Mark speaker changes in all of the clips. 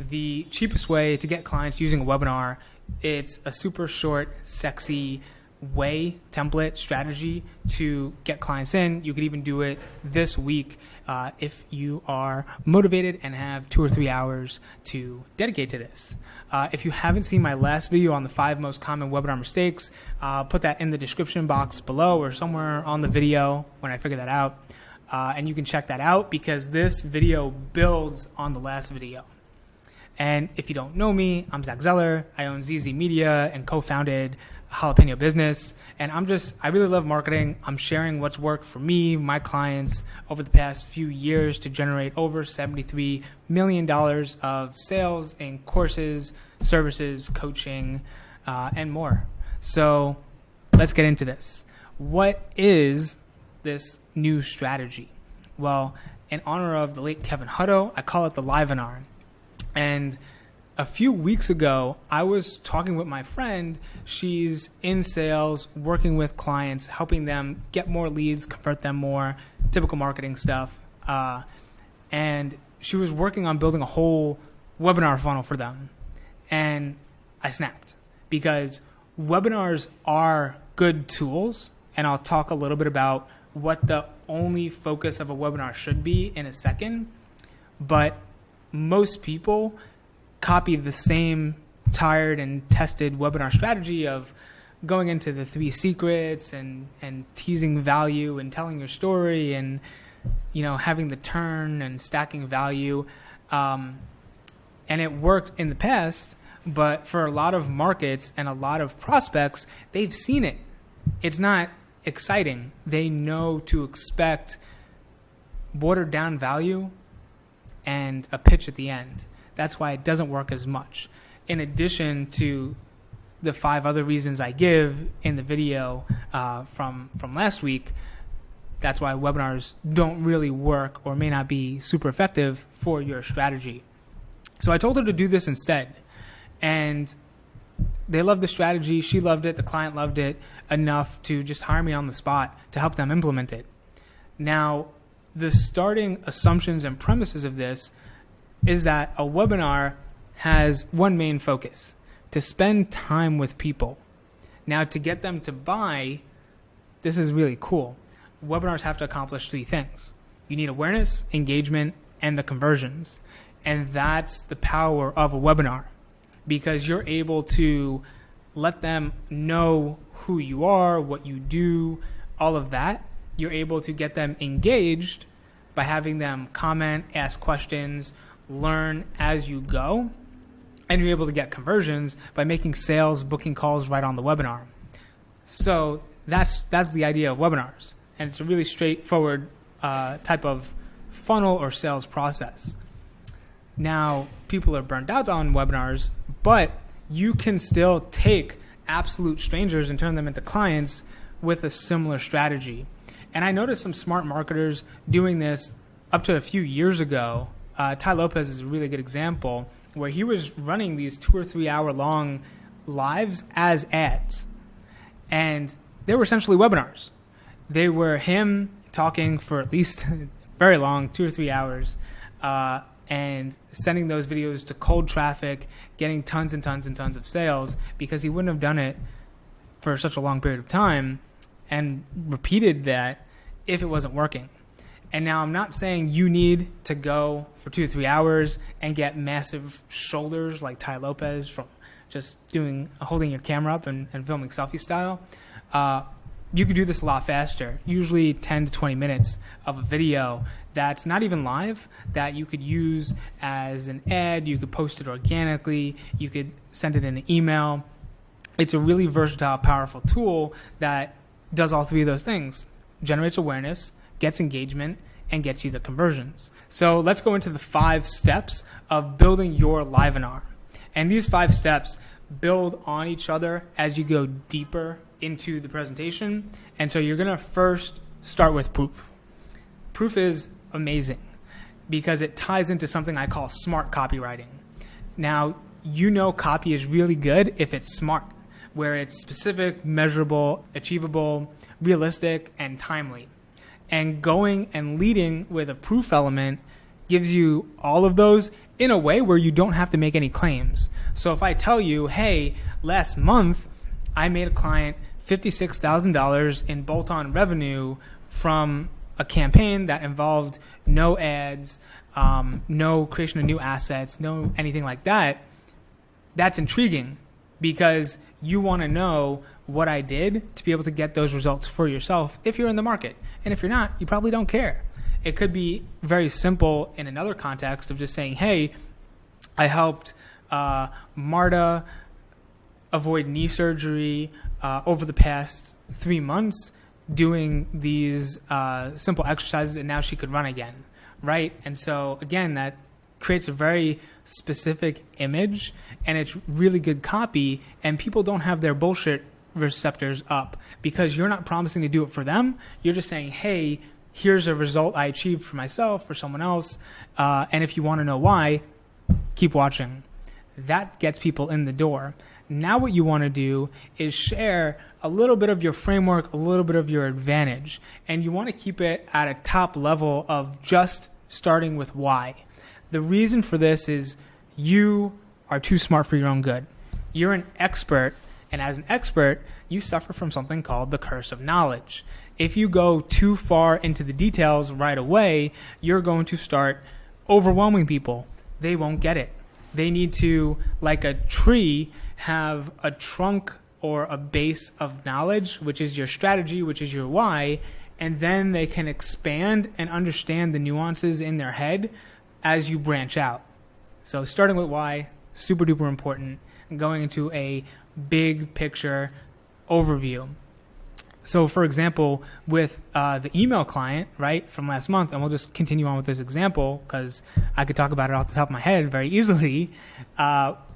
Speaker 1: the cheapest way to get clients using a webinar. It's a super short, sexy way, template, strategy to get clients in. You could even do it this week if you are motivated and have 2 or 3 hours to dedicate to this. If you haven't seen my last video on the 5 most common webinar mistakes, I'll put that in the description box below or somewhere on the video when I figure that out. And you can check that out because this video builds on the last video. And if you don't know me, I'm Zach Zeller. I own ZZ Media and co-founded Jalapeno Business. And I really love marketing. I'm sharing what's worked for me, my clients over the past few years to generate over $73 million of sales in courses, services, coaching, and more. So let's get into this. What is this new strategy? Well, in honor of the late Kevin Hutto, I call it the Livin On. And a few weeks ago, I was talking with my friend. She's in sales, working with clients, helping them get more leads, convert them more, typical marketing stuff. And she was working on building a whole webinar funnel for them. And I snapped because webinars are good tools. And I'll talk a little bit about what the only focus of a webinar should be in a second. But most people copy the same tired and tested webinar strategy of going into the 3 secrets and teasing value and telling your story and, having the turn and stacking value. And it worked in the past, but for a lot of markets and a lot of prospects, they've seen it. It's not exciting. They know to expect watered down value and a pitch at the end. That's why it doesn't work as much. In addition to the 5 other reasons I give in the video from last week, that's why webinars don't really work or may not be super effective for your strategy. So I told her to do this instead. And they loved the strategy. She loved it. The client loved it enough to just hire me on the spot to help them implement it. Now, the starting assumptions and premises of this is that a webinar has one main focus: to spend time with people. Now, to get them to buy, this is really cool. Webinars have to accomplish 3 things. You need awareness, engagement, and the conversions. And that's the power of a webinar, because you're able to let them know who you are, what you do, all of that. You're able to get them engaged by having them comment, ask questions, learn as you go. And you're able to get conversions by making sales, booking calls right on the webinar. So that's the idea of webinars. And it's a really straightforward type of funnel or sales process. Now, people are burnt out on webinars, but you can still take absolute strangers and turn them into clients with a similar strategy. And I noticed some smart marketers doing this up to a few years ago. Ty Lopez is a really good example where he was running these 2 or 3 hour long lives as ads. And they were essentially webinars. They were him talking for at least very long, 2 or 3 hours, and sending those videos to cold traffic, getting tons and tons and tons of sales, because he wouldn't have done it for such a long period of time and repeated that if it wasn't working. And now I'm not saying you need to go for 2 or 3 hours and get massive shoulders like Ty Lopez from just holding your camera up and filming selfie style. You could do this a lot faster, usually 10 to 20 minutes of a video that's not even live, that you could use as an ad. You could post it organically. You could send it in an email. It's a really versatile, powerful tool that does all 3 of those things: generates awareness, gets engagement, and gets you the conversions. So let's go into the 5 steps of building your Livenar. And these 5 steps build on each other as you go deeper into the presentation. And so you're going to first start with proof. Proof is amazing because it ties into something I call smart copywriting. Now, copy is really good if it's smart, where it's specific, measurable, achievable, realistic, and timely. And going and leading with a proof element gives you all of those in a way where you don't have to make any claims. So if I tell you, hey, last month I made a client $56,000 in bolt-on revenue from a campaign that involved no ads, no creation of new assets, no anything like that, that's intriguing because you want to know what I did to be able to get those results for yourself if you're in the market. And if you're not, you probably don't care. It could be very simple in another context of just saying, hey, I helped Marta avoid knee surgery over the past 3 months doing these simple exercises, and now she could run again, right? And so, again, that creates a very specific image, and it's really good copy, and people don't have their bullshit receptors up because you're not promising to do it for them. You're just saying, hey, here's a result I achieved for myself, for someone else, and if you want to know why, keep watching. That gets people in the door. Now what you want to do is share a little bit of your framework, a little bit of your advantage, and you want to keep it at a top level of just starting with why. The reason for this is you are too smart for your own good. You're an expert, and as an expert, you suffer from something called the curse of knowledge. If you go too far into the details right away, you're going to start overwhelming people. They won't get it. They need to, like a tree, have a trunk or a base of knowledge, which is your strategy, which is your why, and then they can expand and understand the nuances in their head as you branch out. So starting with why, super duper important, and going into a big picture overview. So for example, with the email client, right, from last month, and we'll just continue on with this example because I could talk about it off the top of my head very easily.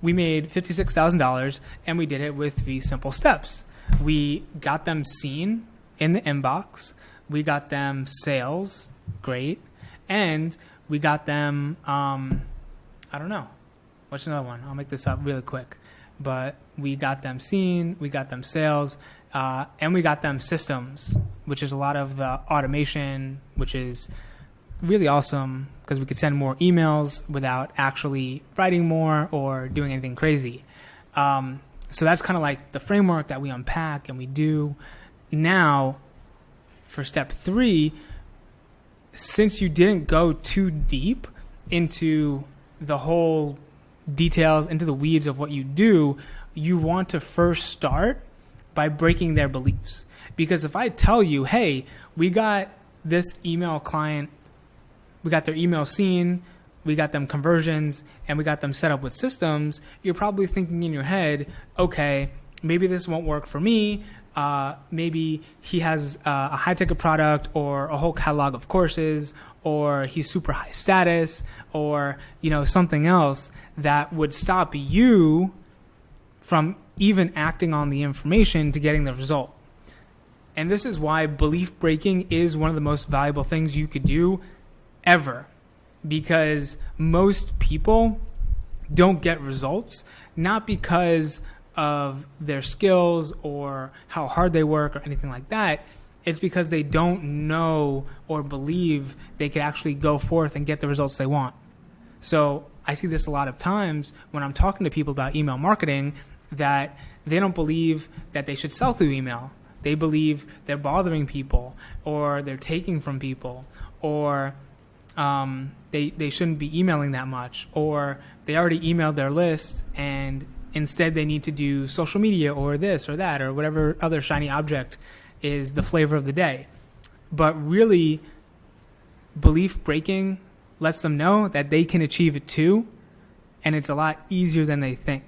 Speaker 1: We made $56,000 and we did it with 3 simple steps. We got them seen in the inbox. We got them sales, great. And we got them, I don't know. What's another one? I'll make this up really quick. But we got them seen, we got them sales, and we got them systems, which is a lot of the automation, which is really awesome because we could send more emails without actually writing more or doing anything crazy. So that's kind of like the framework that we unpack and we do. Now, for step 3, since you didn't go too deep into the whole details, into the weeds of what you do, you want to first start by breaking their beliefs. Because if I tell you, hey, we got this email client, we got their email seen, we got them conversions, and we got them set up with systems, you're probably thinking in your head, okay, maybe this won't work for me. Maybe he has a high-ticket product or a whole catalog of courses, or he's super high status, or something else that would stop you from even acting on the information to getting the result. And this is why belief breaking is one of the most valuable things you could do ever, because most people don't get results, not because of their skills or how hard they work or anything like that. It's because they don't know or believe they could actually go forth and get the results they want. So I see this a lot of times when I'm talking to people about email marketing, that they don't believe that they should sell through email. They believe they're bothering people, or they're taking from people, or they shouldn't be emailing that much, or they already emailed their list and instead they need to do social media or this or that or whatever other shiny object is the flavor of the day. But really, belief breaking lets them know that they can achieve it too, and it's a lot easier than they think.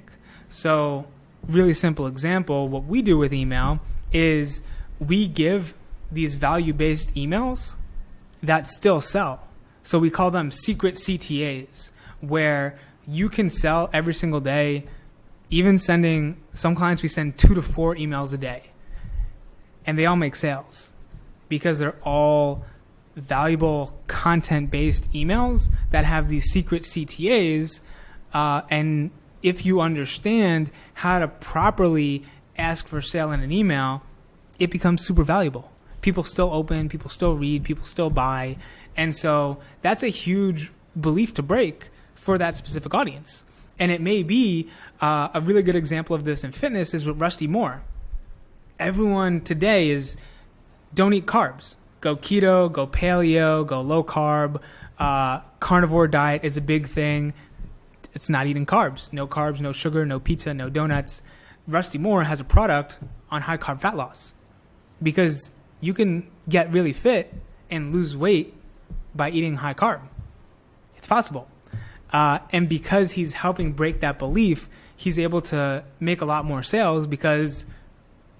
Speaker 1: So, really simple example, what we do with email is we give these value-based emails that still sell. So we call them secret CTAs, where you can sell every single day. Even sending, some clients we send 2 to 4 emails a day, and they all make sales because they're all valuable content-based emails that have these secret CTAs. And if you understand how to properly ask for sale in an email, it becomes super valuable. People still open, people still read, people still buy. And so that's a huge belief to break for that specific audience. And it may be a really good example of this in fitness is with Rusty Moore. Everyone today is don't eat carbs. Go keto, go paleo, go low carb. Carnivore diet is a big thing. It's not eating carbs. No carbs, no sugar, no pizza, no donuts. Rusty Moore has a product on high carb fat loss because you can get really fit and lose weight by eating high carb. It's possible. And because he's helping break that belief, he's able to make a lot more sales because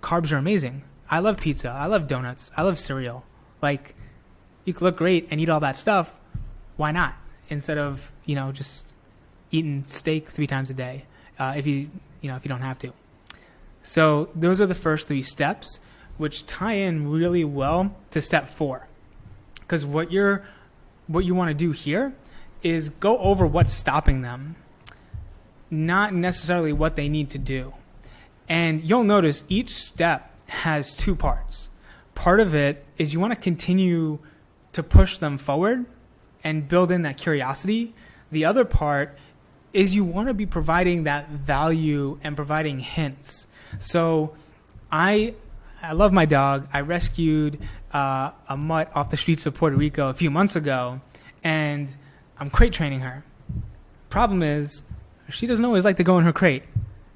Speaker 1: carbs are amazing. I love pizza. I love donuts. I love cereal. Like, you could look great and eat all that stuff. Why not? Instead of, just eating steak 3 times a day, if you don't have to. So those are the first 3 steps, which tie in really well to step 4. Because what you want to do here is go over what's stopping them, not necessarily what they need to do. And you'll notice each step has 2 parts. Part of it is you want to continue to push them forward and build in that curiosity. The other part is you want to be providing that value and providing hints. So I love my dog. I rescued a mutt off the streets of Puerto Rico a few months ago, and I'm crate training her. Problem is, she doesn't always like to go in her crate,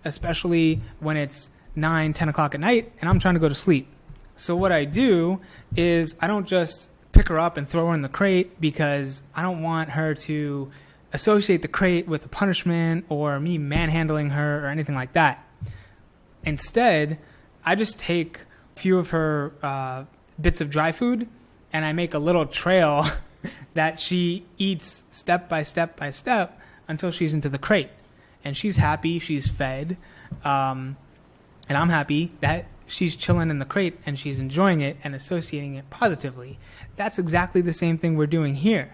Speaker 1: especially when it's 9, 10 o'clock at night and I'm trying to go to sleep. So what I do is I don't just pick her up and throw her in the crate because I don't want her to associate the crate with a punishment or me manhandling her or anything like that. Instead, I just take a few of her bits of dry food and I make a little trail that she eats step by step by step until she's into the crate. And she's happy, she's fed, and I'm happy that she's chilling in the crate and she's enjoying it and associating it positively. That's exactly the same thing we're doing here.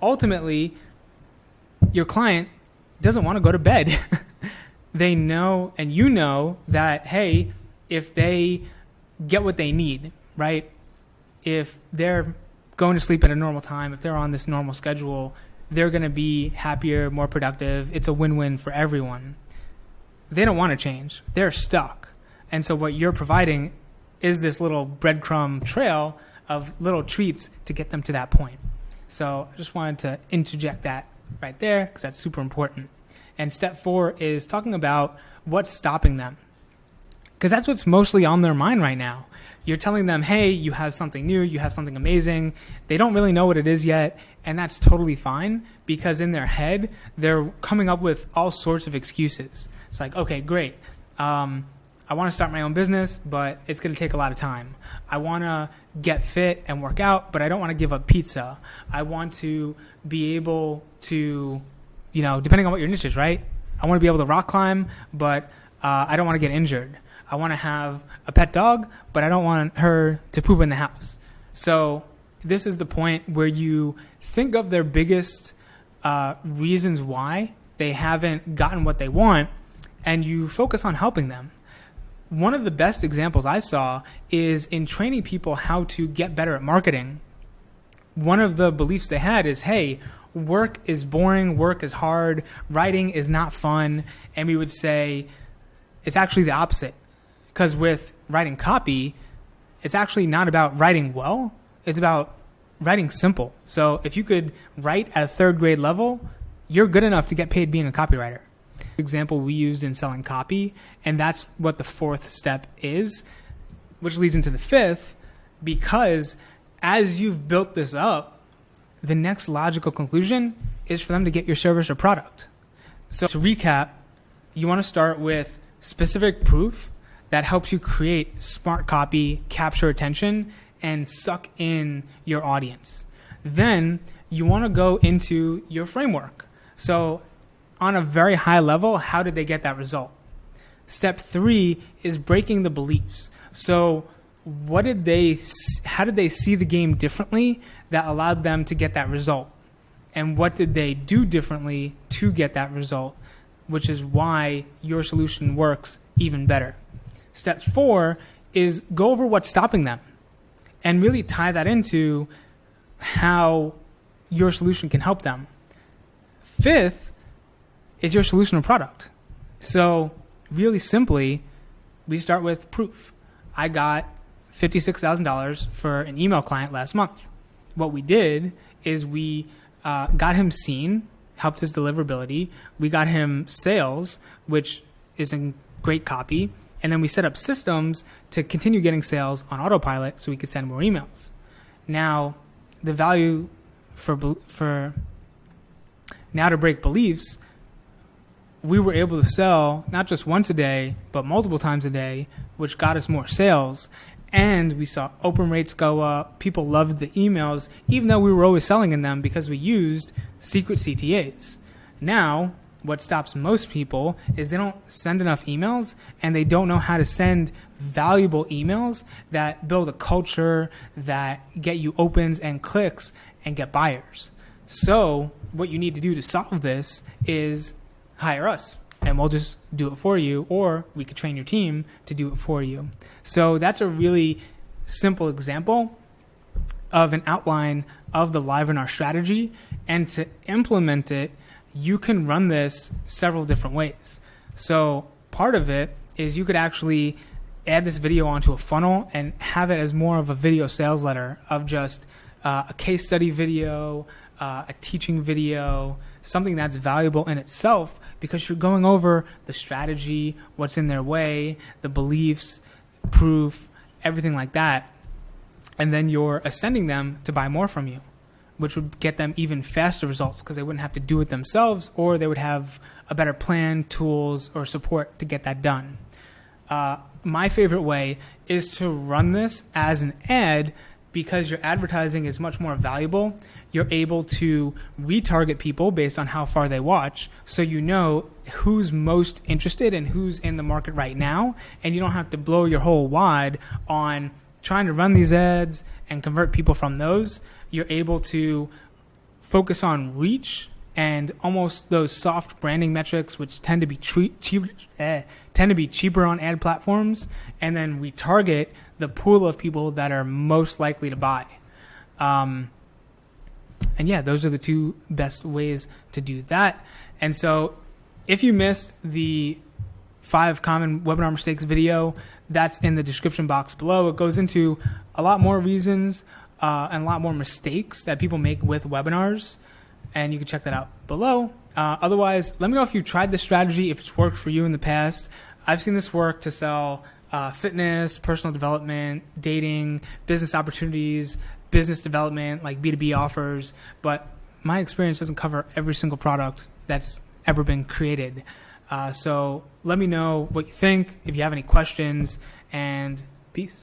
Speaker 1: Ultimately, your client doesn't want to go to bed. They know, and you know that, hey, if they get what they need, right? If they're going to sleep at a normal time, if they're on this normal schedule, they're going to be happier, more productive. It's a win-win for everyone. They don't want to change. They're stuck. And so what you're providing is this little breadcrumb trail of little treats to get them to that point. So I just wanted to interject that right there because that's super important. And step 4 is talking about what's stopping them, because that's what's mostly on their mind right now. You're telling them, hey, you have something new, you have something amazing. They don't really know what it is yet, and that's totally fine because in their head, they're coming up with all sorts of excuses. It's like, okay, great. I want to start my own business, but it's going to take a lot of time. I want to get fit and work out, but I don't want to give up pizza. I want to be able to, depending on what your niche is, right? I want to be able to rock climb, but I don't want to get injured. I want to have a pet dog, but I don't want her to poop in the house. So this is the point where you think of their biggest reasons why they haven't gotten what they want, and you focus on helping them. One of the best examples I saw is in training people how to get better at marketing. One of the beliefs they had is, hey, work is boring, work is hard, writing is not fun. And we would say it's actually the opposite. Because with writing copy, it's actually not about writing well, it's about writing simple. So if you could write at a 3rd grade level, you're good enough to get paid being a copywriter. Example we used in selling copy, and that's what the 4th step is, which leads into the 5th, because as you've built this up, the next logical conclusion is for them to get your service or product. So to recap, you want to start with specific proof that helps you create smart copy, capture attention, and suck in your audience. Then you want to go into your framework. So on a very high level, how did they get that result? Step 3 is breaking the beliefs. So how did they see the game differently that allowed them to get that result? And what did they do differently to get that result, which is why your solution works even better. Step 4 is go over what's stopping them and really tie that into how your solution can help them. Fifth is your solution or product. So really simply, we start with proof. I got $56,000 for an email client last month. What we did is we got him seen, helped his deliverability. We got him sales, which is in great copy. And then we set up systems to continue getting sales on autopilot so we could send more emails. Now, the value for now to break beliefs, we were able to sell not just once a day, but multiple times a day, which got us more sales. And we saw open rates go up. People loved the emails, even though we were always selling in them because we used secret CTAs. Now, what stops most people is they don't send enough emails and they don't know how to send valuable emails that build a culture, that get you opens and clicks and get buyers. So what you need to do to solve this is hire us and we'll just do it for you, or we could train your team to do it for you. So that's a really simple example of an outline of the Livin On strategy, and to implement it, you can run this several different ways. So part of it is you could actually add this video onto a funnel and have it as more of a video sales letter of just a case study video, a teaching video, something that's valuable in itself because you're going over the strategy, what's in their way, the beliefs, proof, everything like that. And then you're ascending them to buy more from you, which would get them even faster results because they wouldn't have to do it themselves, or they would have a better plan, tools, or support to get that done. My favorite way is to run this as an ad because your advertising is much more valuable. You're able to retarget people based on how far they watch, so you know who's most interested and who's in the market right now, and you don't have to blow your whole wad on trying to run these ads and convert people from those. You're able to focus on reach and almost those soft branding metrics, which tend to be cheaper on ad platforms, and then retarget the pool of people that are most likely to buy. And yeah, those are the two best ways to do that. And so if you missed the 5 common webinar mistakes video, that's in the description box below. It goes into a lot more reasons and a lot more mistakes that people make with webinars, and you can check that out below. Otherwise, let me know if you tried this strategy, if it's worked for you in the past. I've seen this work to sell fitness, personal development, dating, business opportunities, business development, like B2B offers, but my experience doesn't cover every single product that's ever been created. So let me know what you think, if you have any questions, and peace.